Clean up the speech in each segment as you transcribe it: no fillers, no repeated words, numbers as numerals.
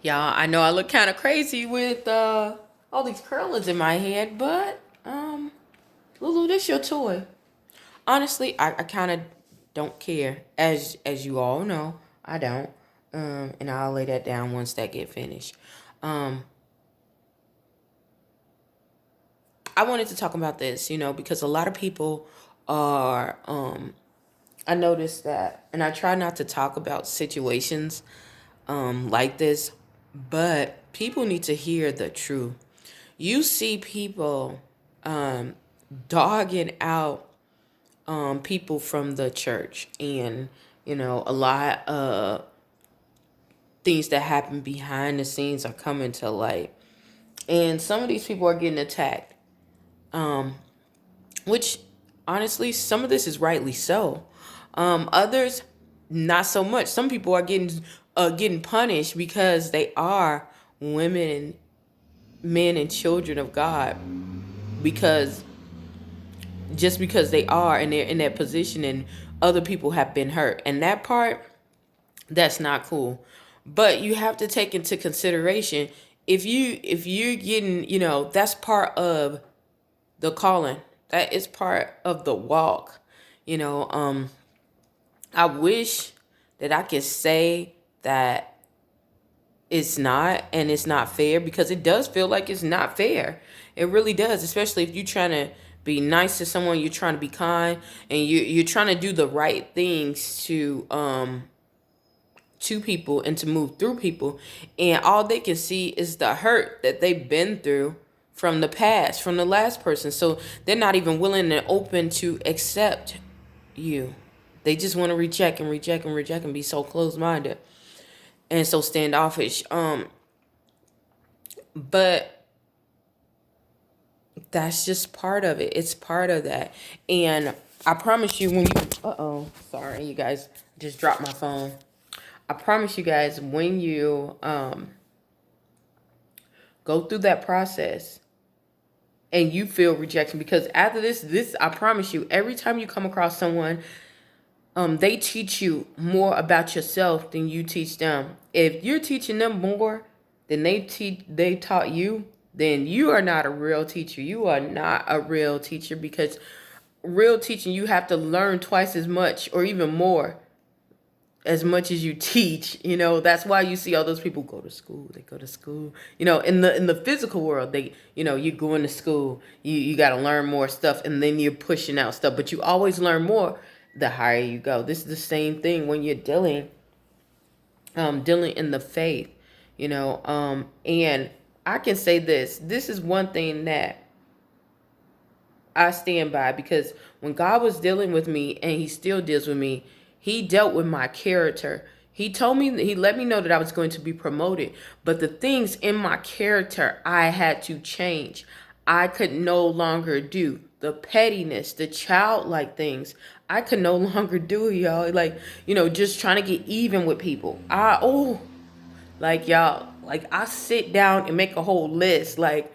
Y'all, I know I look kind of crazy with all these curlers in my head, but Lulu, this your toy. Honestly, I kind of don't care, as you all know, I don't. And I'll lay that down once that get finished. Um, I wanted to talk about this, because a lot of people are. I noticed that, and I try not to talk about situations like this, but people need to hear the truth. You see people um, dogging out people from the church, and a lot of things that happen behind the scenes are coming to light, and some of these people are getting attacked, which honestly, some of this is rightly so. Others, not so much. Some people are getting punished because they are women, men, and children of God, because just because they are and they're in that position, and other people have been hurt, and that part, that's not cool. But you have to take into consideration, if you're getting, that's part of the calling, that is part of the walk. you know um I wish that I could say that it's not, and it's not fair, because it does feel like it's not fair. It really does, especially if you're trying to be nice to someone, you're trying to be kind, and you're trying to do the right things to people and to move through people, and all they can see is the hurt that they've been through from the past, from the last person. So they're not even willing and open to accept you. They just want to reject and reject and reject and be so close minded and so standoffish. But that's just part of it. It's part of that. And I promise you, when you sorry you guys, just dropped my phone. I promise you guys, when you go through that process and you feel rejection, because after this I promise you, every time you come across someone, they teach you more about yourself than you teach them. If you're teaching them more than they taught you, then you are not a real teacher. You are not a real teacher, because real teaching, you have to learn twice as much or even more as much as you teach. That's why you see all those people go to school. They go to school, in the physical world. They you go into school, you got to learn more stuff, and then you're pushing out stuff, but you always learn more the higher you go. This is the same thing when you're dealing in the faith. And I can say this is one thing that I stand by, because when God was dealing with me, and he still deals with me, he dealt with my character. He told me, he let me know that I was going to be promoted, but the things in my character, I had to change. I could no longer do the pettiness, the childlike things. I could no longer do it, y'all. Like, just trying to get even with people. Like, y'all, like, I sit down and make a whole list, like,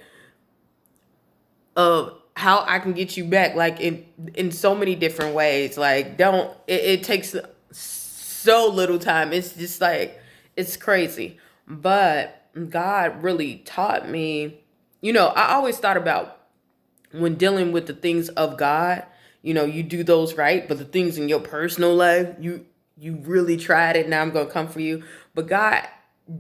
of how I can get you back, like, in so many different ways. Like, don't it takes so little time. It's just like, it's crazy. But God really taught me. I always thought about, when dealing with the things of God, you do those right, but the things in your personal life, you really tried it. Now I'm gonna come for you. But God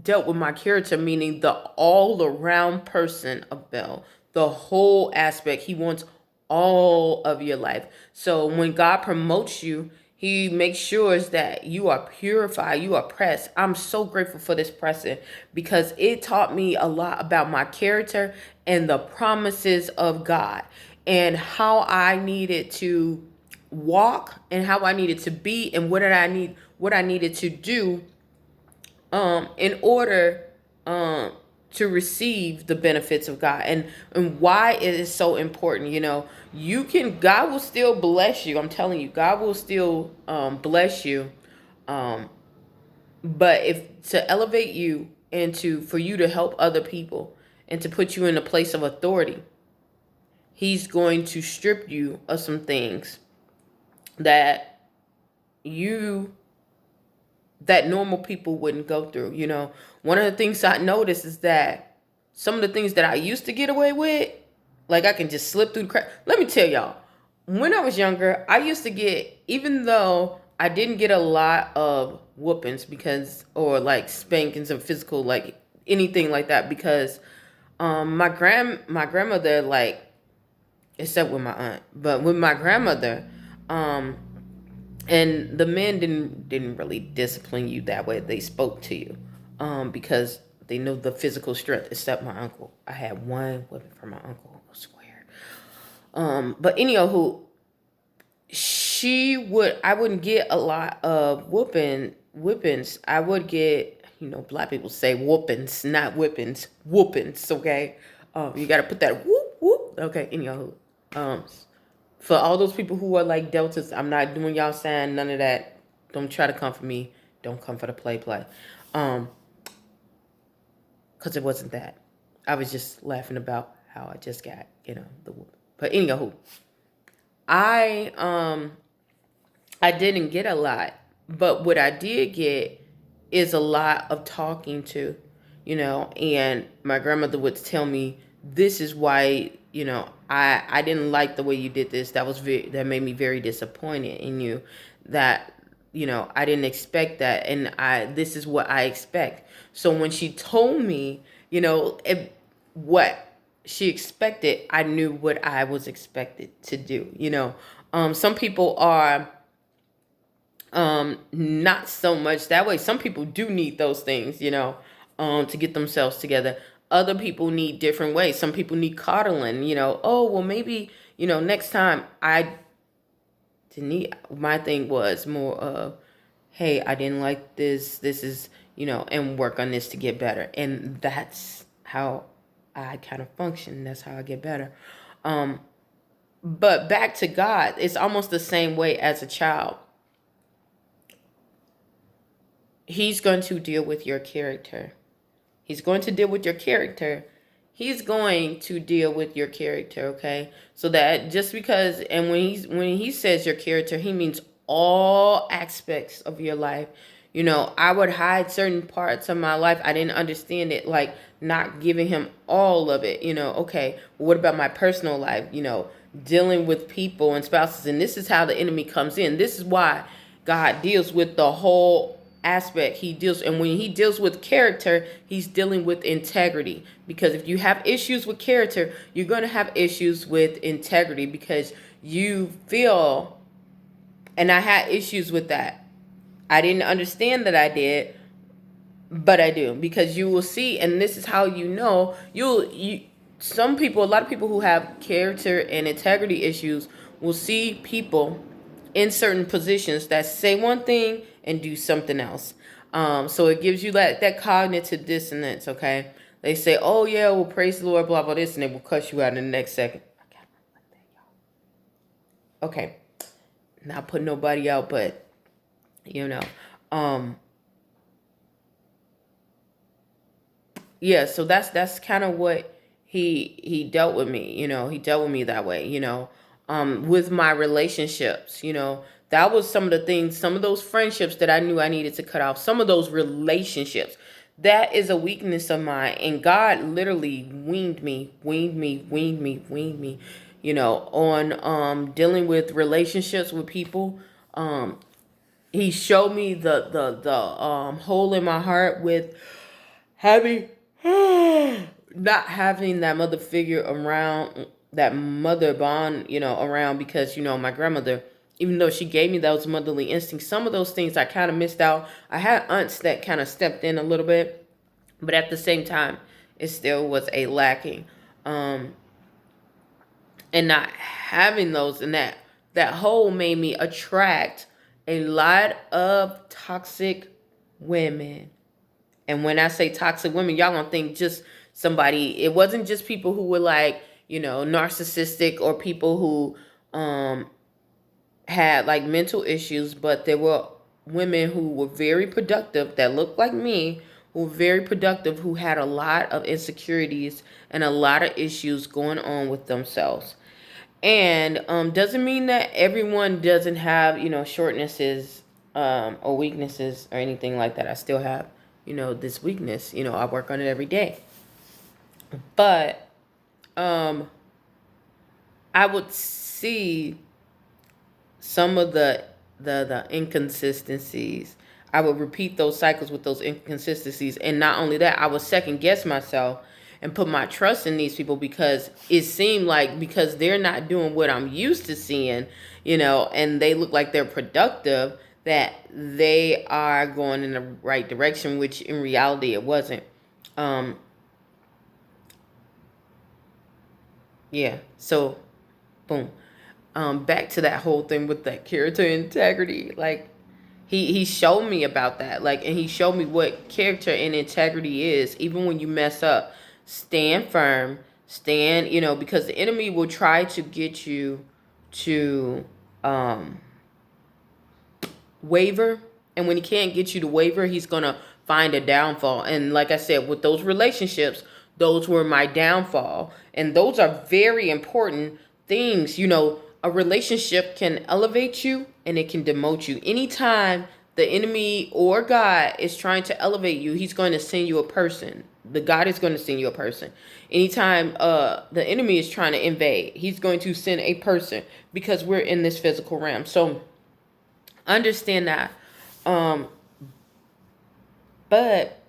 dealt with my character, meaning the all around person of Belle, the whole aspect. He wants all of your life. So when God promotes you, he makes sure that you are purified, you are pressed. I'm so grateful for this pressing, because it taught me a lot about my character and the promises of God, and how I needed to walk, and how I needed to be, and what I needed to do in order to receive the benefits of God, and why it is so important. God will still bless you. I'm telling you, God will still bless you. Um, but if to elevate you, and for you to help other people, and to put you in a place of authority, he's going to strip you of some things that you that normal people wouldn't go through. One of the things I noticed is that some of the things that I used to get away with, like I can just slip through the crack. Let me tell y'all, when I was younger, I used to get, even though I didn't get a lot of whoopings or like spankings and physical, like anything like that, because my grandmother, like, except with my aunt, but with my grandmother, um, and the men didn't really discipline you that way. They spoke to you, because they know the physical strength. Except my uncle, I had one whipping from my uncle. I swear. But anyhow, I wouldn't get a lot of whippings. I would get, black people say whoopings, not whippings, whoopings. Okay, you got to put that whoop whoop. Okay, anyhow, um, for all those people who are like deltas, I'm not doing y'all saying none of that. Don't try to come for me. Don't come for the play. Um, because it wasn't that. I was just laughing about how I just got, the whoop. But anyhow, I I didn't get a lot, but what I did get is a lot of talking to, and my grandmother would tell me, this is why, I didn't like the way you did this. That made me very disappointed in you. That, I didn't expect that, and this is what I expect. So when she told me, what she expected, I knew what I was expected to do. Some people are not so much that way. Some people do need those things, to get themselves together. Other people need different ways. Some people need coddling, oh well, maybe, next time. I didn't need. My thing was more of, hey, I didn't like this is, and work on this to get better. And that's how I kind of function. That's how I get better. But back to God, it's almost the same way as a child. He's going to deal with your character. He's going to deal with your character. He's going to deal with your character, okay? So that just because, and when he says your character, he means all aspects of your life. I would hide certain parts of my life. I didn't understand it, like not giving him all of it. Okay, what about my personal life? Dealing with people and spouses, and this is how the enemy comes in. This is why God deals with the whole aspect. And when he deals with character, he's dealing with integrity. Because if you have issues with character, you're going to have issues with integrity, because you feel, and I had issues with that. I didn't understand that I did, but I do, because you will see, and this is how you know, a lot of people who have character and integrity issues will see people in certain positions that say one thing and do something else. So it gives you that cognitive dissonance, okay? They say, oh yeah, well, praise the Lord, blah, blah, this, and they will cuss you out in the next second. Okay. Not putting nobody out, but, yeah, so that's kind of what he dealt with me. He dealt with me that way. With my relationships. That was some of the things, some of those friendships that I knew I needed to cut off. Some of those relationships. That is a weakness of mine, and God literally weaned me, on dealing with relationships with people. He showed me the hole in my heart with having not having that mother figure around, that mother bond, around, because, my grandmother, even though she gave me those motherly instincts, some of those things I kind of missed out. I had aunts that kind of stepped in a little bit, but at the same time, it still was a lacking. And not having those, and that hole made me attract a lot of toxic women. And when I say toxic women, y'all gonna think just somebody. It wasn't just people who were like, narcissistic, or people who had like mental issues, but there were women who were very productive, that looked like me, who were very productive, who had a lot of insecurities and a lot of issues going on with themselves. And doesn't mean that everyone doesn't have, shortnesses or weaknesses or anything like that. I still have, this weakness. I work on it every day. But I would see some of the inconsistencies. I would repeat those cycles with those inconsistencies, and not only that, I would second guess myself and put my trust in these people, because it seemed like, because they're not doing what I'm used to seeing, and they look like they're productive, that they are going in the right direction, which in reality it wasn't. Yeah. So, boom. Back to that whole thing with that character integrity. Like, he showed me about that. Like, and he showed me what character and integrity is. Even when you mess up, stand firm. Stand, because the enemy will try to get you to waver. And when he can't get you to waver, he's gonna find a downfall. And like I said, with those relationships, those were my downfall. And those are very important things. A relationship can elevate you and it can demote you. Anytime the enemy or God is trying to elevate you, he's going to send you a person. The God is going to send you a person. Anytime the enemy is trying to invade, he's going to send a person, because we're in this physical realm. So understand that. But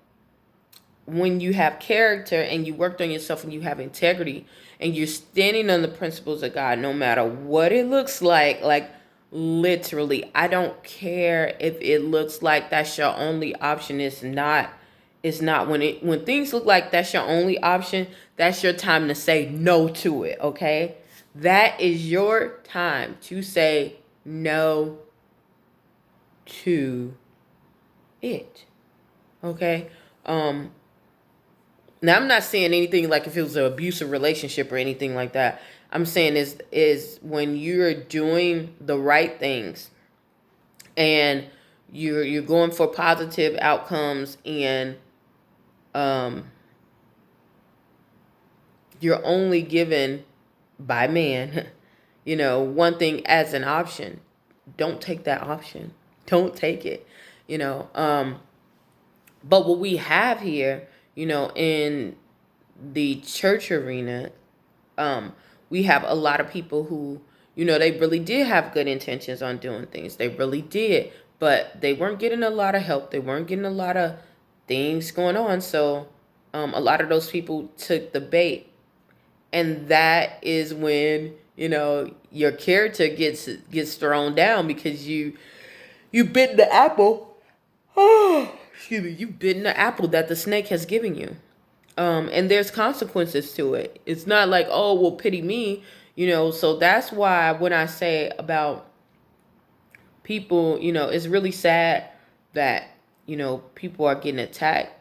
when you have character and you worked on yourself and you have integrity and you're standing on the principles of God, no matter what it looks like literally, I don't care if it looks like that's your only option. It's not. When things look like that's your only option, that's your time to say no to it, okay? That is your time to say no to it. Okay? Now, I'm not saying anything like if it was an abusive relationship or anything like that. I'm saying is when you're doing the right things and you're going for positive outcomes, and you're only given by man, one thing as an option. Don't take that option. Don't take it. But what we have here, in the church arena, we have a lot of people who, they really did have good intentions on doing things. They really did. But they weren't getting a lot of help. They weren't getting a lot of things going on. So a lot of those people took the bait. And that is when, your character gets thrown down, because you bit the apple. Oh, excuse me. You bitten the apple that the snake has given you. And there's consequences to it. It's not like, oh, well, pity me, So that's why when I say about people, it's really sad that, people are getting attacked,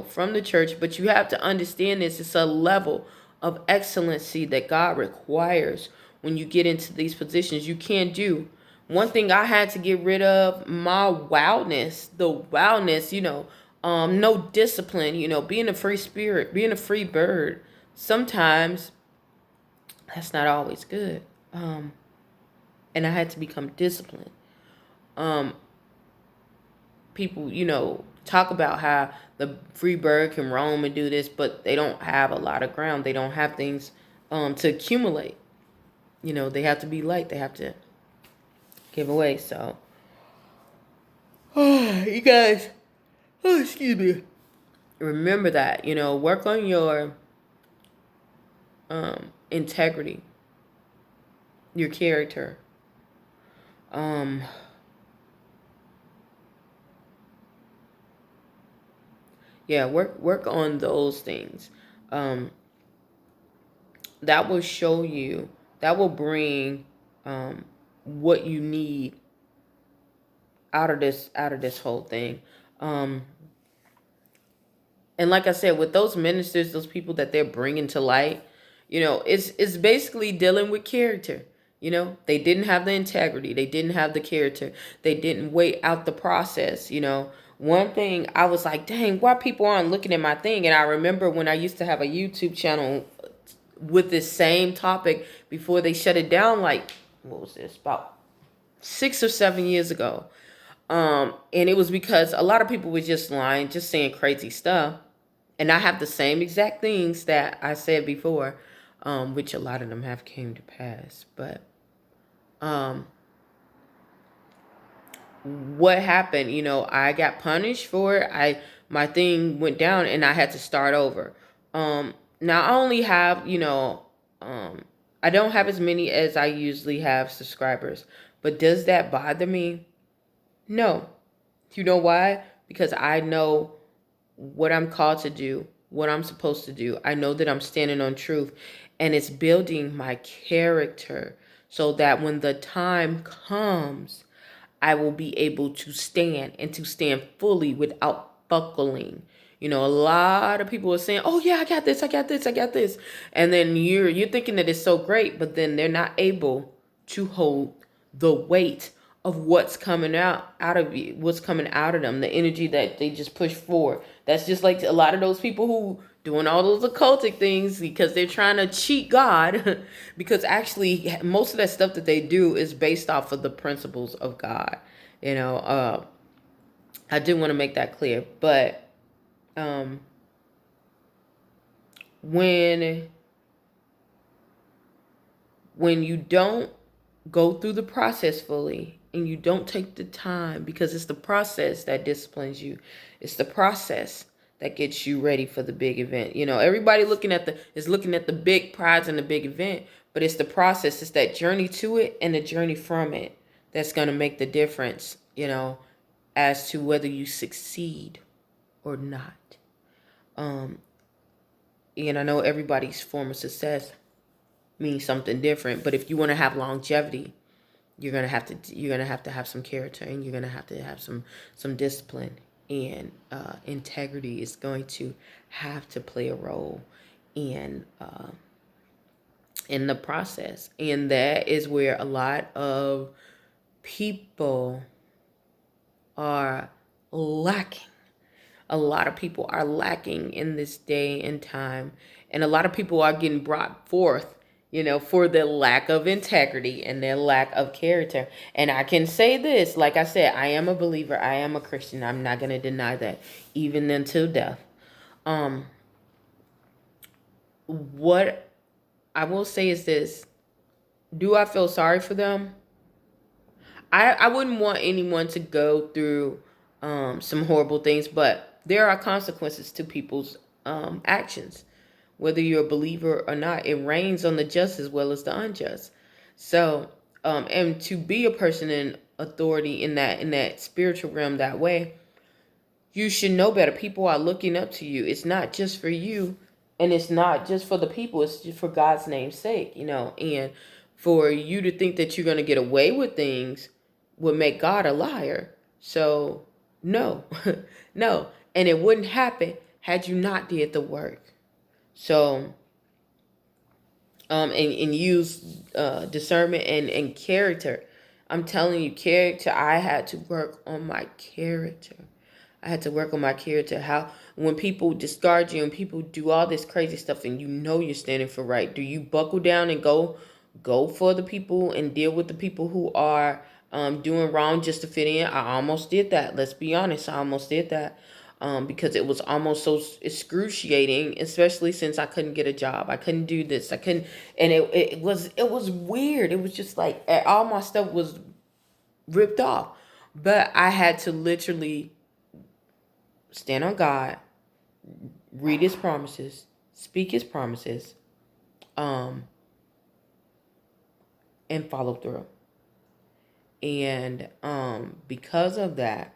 from the church. But you have to understand this. It's a level of excellency that God requires when you get into these positions. You can't do. One thing I had to get rid of, my wildness, no discipline, being a free spirit, being a free bird. Sometimes that's not always good. And I had to become disciplined. People, talk about how the free bird can roam and do this, but they don't have a lot of ground. They don't have things to accumulate. They have to be light. They have to give away. So, you guys, excuse me. Remember that, work on your integrity, your character. Yeah, work on those things. That will show you, that will bring what you need out of this whole thing. And like I said, with those ministers, those people that they're bringing to light, it's basically dealing with character. They didn't have the integrity. They didn't have the character. They didn't wait out the process. One thing I was like, dang, why people aren't looking at my thing? And I remember when I used to have a YouTube channel with this same topic before they shut it down, like, what was this, about 6 or 7 years ago. And it was because a lot of people were just lying, just saying crazy stuff. And I have the same exact things that I said before, which a lot of them have came to pass. But um, what happened? I got punished for it. My thing went down, and I had to start over. Now I only have, I don't have as many as I usually have subscribers. But does that bother me? No. You know why? Because I know what I'm called to do, what I'm supposed to do. I know that I'm standing on truth, and it's building my character so that when the time comes, I will be able to stand and to stand fully without buckling. A lot of people are saying, "Oh yeah, I got this, I got this, I got this," and then you're thinking that it's so great, but then they're not able to hold the weight of what's coming out of you, what's coming out of them, the energy that they just push forward. That's just like a lot of those people who doing all those occultic things because they're trying to cheat God, because actually most of that stuff that they do is based off of the principles of God. You know, I do want to make that clear, but um, when you don't go through the process fully and you don't take the time, because it's the process that disciplines you, it's the process that gets you ready for the big event. Everybody looking at the big prize and the big event, but it's the process, it's that journey to it and the journey from it that's going to make the difference, as to whether you succeed or not. And I know everybody's form of success means something different, but if you want to have longevity, you're gonna have to have some character, and you're gonna have some discipline, and integrity is going to have to play a role in the process. And that is where a lot of people are lacking. A lot of people are lacking in this day and time, and a lot of people are getting brought forth, for their lack of integrity and their lack of character. And I can say this, like I said, I am a believer, I am a Christian. I'm not going to deny that, even until death. Um, what I will say is this: do I feel sorry for them? I wouldn't want anyone to go through some horrible things, but there are consequences to people's actions. Whether you're a believer or not, it rains on the just as well as the unjust. So, and to be a person in authority in that spiritual realm that way, you should know better. People are looking up to you. It's not just for you, and it's not just for the people. It's just for God's name's sake, and for you to think that you're going to get away with things would make God a liar. So, no, no. And it wouldn't happen had you not did the work. So, and use discernment and character. I'm telling you, character. I had to work on my character. I had to work on my character. How when people discard you and people do all this crazy stuff, and you're standing for right, do you buckle down and go for the people and deal with the people who are doing wrong just to fit in? I almost did that. Let's be honest. I almost did that. Because it was almost so excruciating, especially since I couldn't get a job. I couldn't do this. I couldn't, and it was weird. It was just like all my stuff was ripped off, but I had to literally stand on God, read His promises, speak His promises, um, and follow through. And because of that,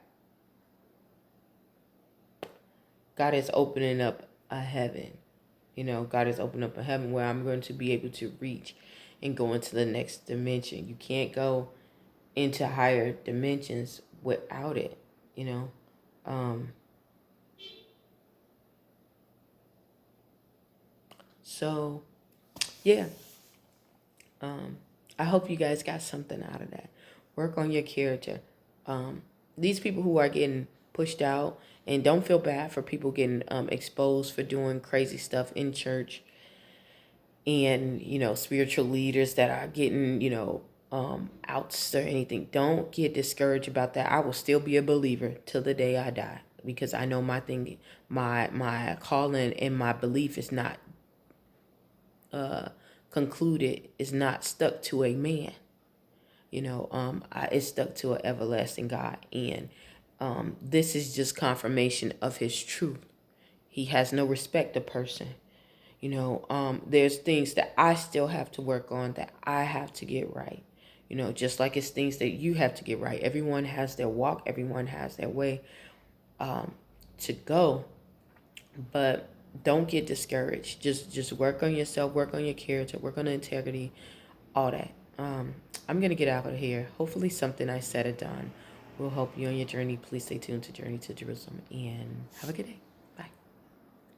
God is opening up a heaven. God is opening up a heaven where I'm going to be able to reach and go into the next dimension. You can't go into higher dimensions without it, you know. Um, so, yeah. I hope you guys got something out of that. Work on your character. These people who are getting pushed out, and don't feel bad for people getting exposed for doing crazy stuff in church, and spiritual leaders that are getting outs or anything. Don't get discouraged about that. I will still be a believer till the day I die, because I know my thing, my calling and my belief is not concluded, is not stuck to a man. It's stuck to an everlasting God, and this is just confirmation of His truth. He has no respect of person. There's things that I still have to work on, that I have to get right. Just like it's things that you have to get right. Everyone has their walk. Everyone has their way to go. But don't get discouraged. Just work on yourself. Work on your character. Work on the integrity. All that. I'm gonna get out of here. Hopefully, something I said or done will help you on your journey. Please stay tuned to Journey to Jerusalem, and have a good day.